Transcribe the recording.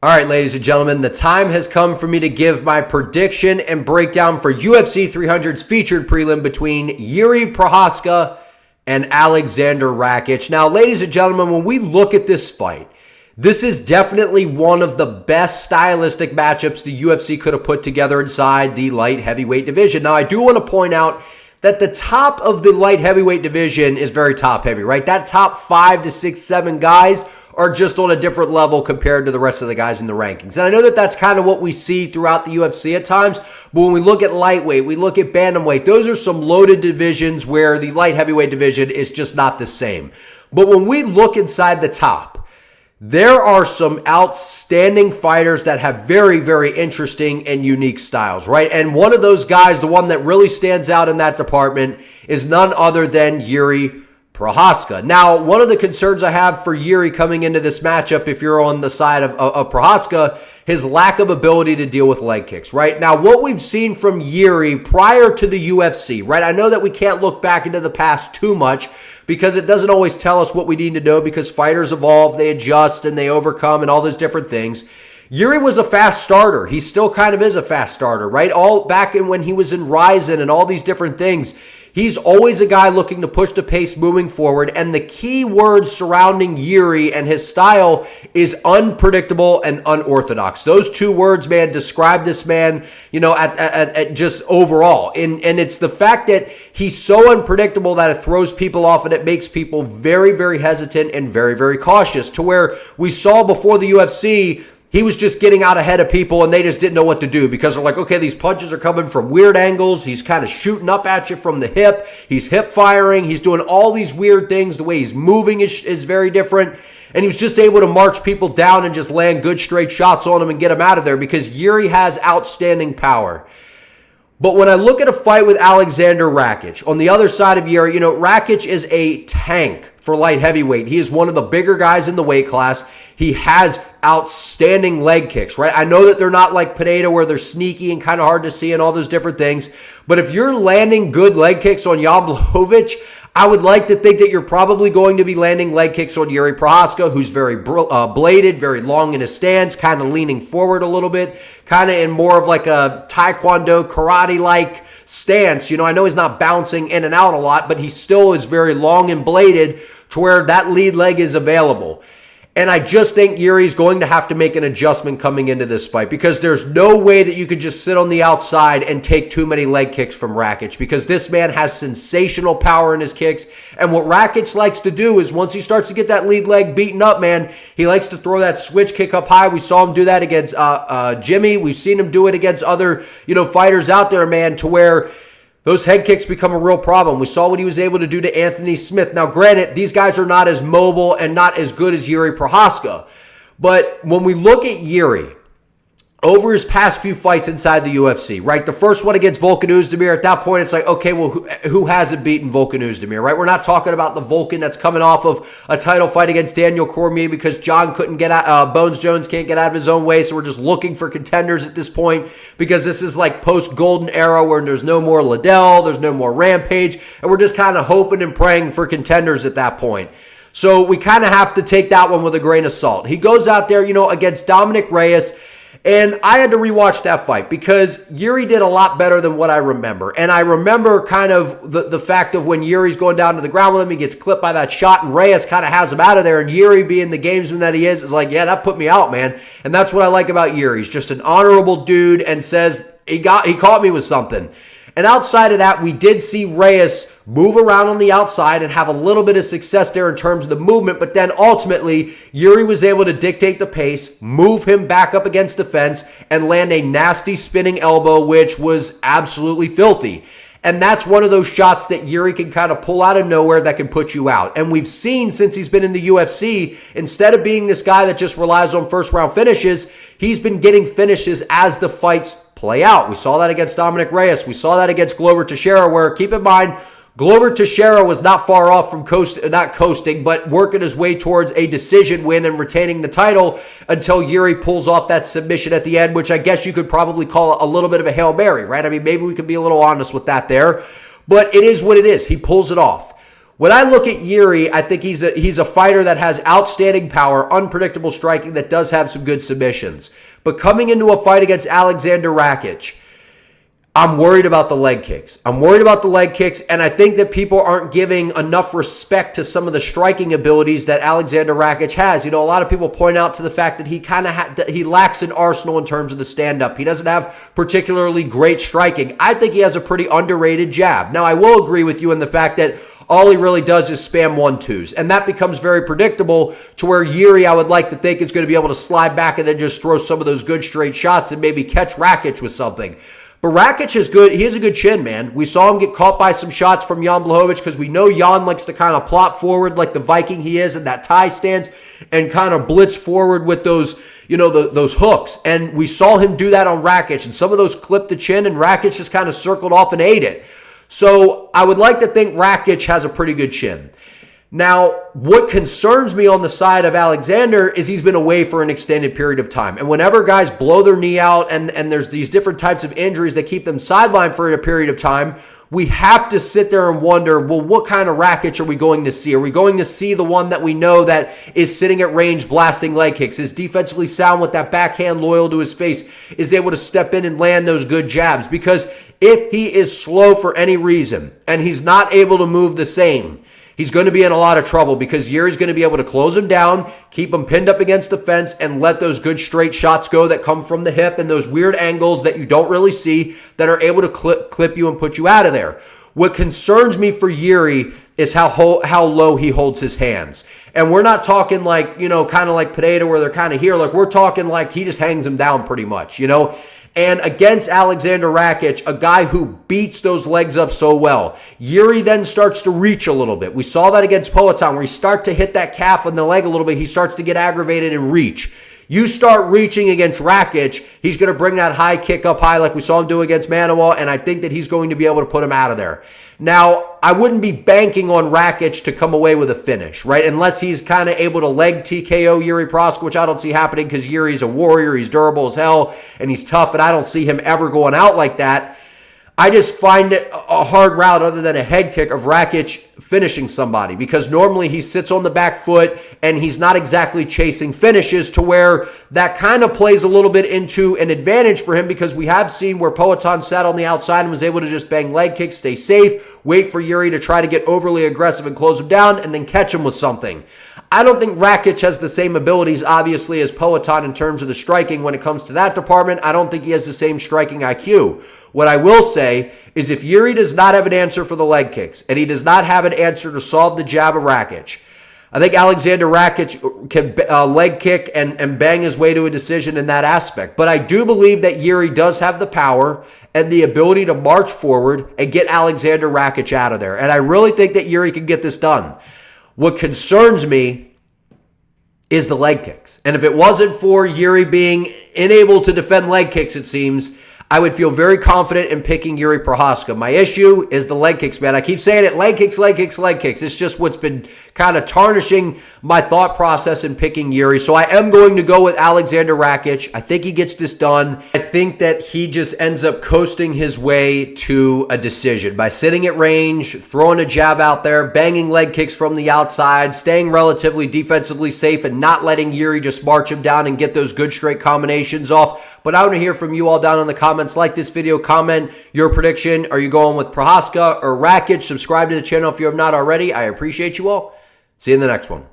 All right, ladies and gentlemen, the time has come for me to give my prediction and breakdown for UFC 300's featured prelim between Jiri Prochazka and Aleksandar Rakic. Now, ladies and gentlemen, when we look at this fight, this is definitely one of the best stylistic matchups the UFC could have put together inside the light heavyweight division. Now, I do want to point out that the top of the light heavyweight division is very top heavy, right? That top 5 to 6, 7 guys are just on a different level compared to the rest of the guys in the rankings. And I know that that's kind of what we see throughout the UFC at times, but when we look at lightweight, we look at bantamweight, those are some loaded divisions where the light heavyweight division is just not the same. But when we look inside the top, there are some outstanding fighters that have very, very interesting and unique styles, right? And one of those guys, the one that really stands out in that department, is none other than Jiri Prochazka. Now, one of the concerns I have for Jiri coming into this matchup, if you're on the side of Prochazka, his lack of ability to deal with leg kicks, right? Now, what we've seen from Jiri prior to the UFC, right? I know that we can't look back into the past too much because it doesn't always tell us what we need to know because fighters evolve, they adjust, and they overcome and all those different things. Jiri was a fast starter. He still kind of is a fast starter, right? All back in when he was in Ryzen and all these different things. He's always a guy looking to push the pace moving forward, and the key words surrounding Jiri and his style is unpredictable and unorthodox. Those two words, man, describe this man, you know, at just overall. And it's the fact that he's so unpredictable that it throws people off and it makes people very, very hesitant and very, very cautious, to where we saw before the UFC, he was just getting out ahead of people and they just didn't know what to do because they're like, okay, these punches are coming from weird angles. He's kind of shooting up at you from the hip. He's hip firing. He's doing all these weird things. The way he's moving is very different. And he was just able to march people down and just land good straight shots on them and get them out of there because Jiri has outstanding power. But when I look at a fight with Aleksandar Rakic, on the other side of Jiri, you know, Rakic is a tank for light heavyweight. He is one of the bigger guys in the weight class. He has outstanding leg kicks, right? I know that they're not like Pineda where they're sneaky and kind of hard to see and all those different things. But if you're landing good leg kicks on Jan Blachowicz, I would like to think that you're probably going to be landing leg kicks on Jiri Prochazka, who's very bladed, very long in his stance, kind of leaning forward a little bit, kind of in more of like a taekwondo, karate-like stance. You know, I know he's not bouncing in and out a lot, but he still is very long and bladed to where that lead leg is available. And I just think Jiri's going to have to make an adjustment coming into this fight because there's no way that you could just sit on the outside and take too many leg kicks from Rakic because this man has sensational power in his kicks. And what Rakic likes to do is once he starts to get that lead leg beaten up, man, he likes to throw that switch kick up high. We saw him do that against Jimmy. We've seen him do it against other, fighters out there, man, to where those head kicks become a real problem. We saw what he was able to do to Anthony Smith. Now, granted, these guys are not as mobile and not as good as Jiri Prochazka. But when we look at Jiri, over his past few fights inside the UFC, right? The first one against Volkan Oezdemir, at that point, it's like, okay, well, who hasn't beaten Volkan Oezdemir, right? We're not talking about the Volkan that's coming off of a title fight against Daniel Cormier because John couldn't get out, Bones Jones can't get out of his own way, so we're just looking for contenders at this point because this is like post-Golden Era where there's no more Liddell, there's no more Rampage, and we're just kind of hoping and praying for contenders at that point. So we kind of have to take that one with a grain of salt. He goes out there, against Dominic Reyes. And I had to rewatch that fight because Jiri did a lot better than what I remember. And I remember kind of the fact of when Yuri's going down to the ground with him, he gets clipped by that shot, and Reyes kind of has him out of there. And Jiri, being the gamesman that he is like, yeah, that put me out, man. And that's what I like about Jiri. He's just an honorable dude and says, he caught me with something. And outside of that, we did see Reyes move around on the outside and have a little bit of success there in terms of the movement. But then ultimately, Jiri was able to dictate the pace, move him back up against the fence, and land a nasty spinning elbow, which was absolutely filthy. And that's one of those shots that Jiri can kind of pull out of nowhere that can put you out. And we've seen since he's been in the UFC, instead of being this guy that just relies on first-round finishes, he's been getting finishes as the fights play out. We saw that against Dominic Reyes. We saw that against Glover Teixeira, where, keep in mind, Glover Teixeira was not far off from not coasting, but working his way towards a decision win and retaining the title until Jiri pulls off that submission at the end, which I guess you could probably call a little bit of a Hail Mary, right? I mean, maybe we could be a little honest with that there, but it is what it is. He pulls it off. When I look at Jiri, I think he's a fighter that has outstanding power, unpredictable striking, that does have some good submissions. But coming into a fight against Aleksandar Rakic, I'm worried about the leg kicks. I'm worried about the leg kicks, and I think that people aren't giving enough respect to some of the striking abilities that Aleksandar Rakic has. You know, a lot of people point out to the fact that he lacks an arsenal in terms of the stand-up. He doesn't have particularly great striking. I think he has a pretty underrated jab. Now, I will agree with you in the fact that all he really does is spam 1-2s, and that becomes very predictable to where Jiri, I would like to think, is going to be able to slide back and then just throw some of those good straight shots and maybe catch Rakic with something. But Rakic is good. He has a good chin, man. We saw him get caught by some shots from Jan Blachowicz because we know Jan likes to kind of plot forward like the Viking he is in that tie stance and kind of blitz forward with those, you know, those hooks. And we saw him do that on Rakic, and some of those clipped the chin, and Rakic just kind of circled off and ate it. So I would like to think Rakic has a pretty good chin. Now, what concerns me on the side of Aleksandar is he's been away for an extended period of time. And whenever guys blow their knee out and there's these different types of injuries that keep them sidelined for a period of time, we have to sit there and wonder, well, what kind of Rakic are we going to see? Are we going to see the one that we know that is sitting at range blasting leg kicks, is defensively sound with that backhand loyal to his face, is able to step in and land those good jabs? Because if he is slow for any reason and he's not able to move the same, he's going to be in a lot of trouble because Jiri's going to be able to close him down, keep him pinned up against the fence, and let those good straight shots go that come from the hip and those weird angles that you don't really see that are able to clip you and put you out of there. What concerns me for Jiri is how low he holds his hands. And we're not talking like, you know, kind of like Pineda where they're kind of here. Like, we're talking like he just hangs him down pretty much, you know. And against Aleksandar Rakic, a guy who beats those legs up so well, Jiri then starts to reach a little bit. We saw that against Poatan where he starts to hit that calf on the leg a little bit. He starts to get aggravated and reach. You start reaching against Rakic, he's going to bring that high kick up high like we saw him do against Manawa, and I think that he's going to be able to put him out of there. Now, I wouldn't be banking on Rakic to come away with a finish, right? Unless he's kind of able to leg TKO Jiri Prochazka, which I don't see happening because Jiri's a warrior, he's durable as hell, and he's tough, and I don't see him ever going out like that. I just find it a hard route other than a head kick of Rakic finishing somebody because normally he sits on the back foot and he's not exactly chasing finishes to where that kind of plays a little bit into an advantage for him because we have seen where Poatan sat on the outside and was able to just bang leg kicks, stay safe, wait for Jiri to try to get overly aggressive and close him down and then catch him with something. I don't think Rakic has the same abilities, obviously, as Poatan in terms of the striking when it comes to that department. I don't think he has the same striking IQ. What I will say is if Jiri does not have an answer for the leg kicks and he does not have an answer to solve the jab of Rakic, I think Aleksandar Rakic can leg kick and bang his way to a decision in that aspect. But I do believe that Jiri does have the power and the ability to march forward and get Aleksandar Rakic out of there. And I really think that Jiri can get this done. What concerns me is the leg kicks. And if it wasn't for Jiri being unable to defend leg kicks, it seems, I would feel very confident in picking Jiri Prochazka. My issue is the leg kicks, man. I keep saying it, leg kicks, leg kicks, leg kicks. It's just what's been kind of tarnishing my thought process in picking Jiri. So I am going to go with Aleksandar Rakic. I think he gets this done. I think that he just ends up coasting his way to a decision by sitting at range, throwing a jab out there, banging leg kicks from the outside, staying relatively defensively safe and not letting Jiri just march him down and get those good straight combinations off. But I want to hear from you all down in the comments. Like this video, comment your prediction. Are you going with Prochazka or Rakic? Subscribe to the channel if you have not already. I appreciate you all. See you in the next one.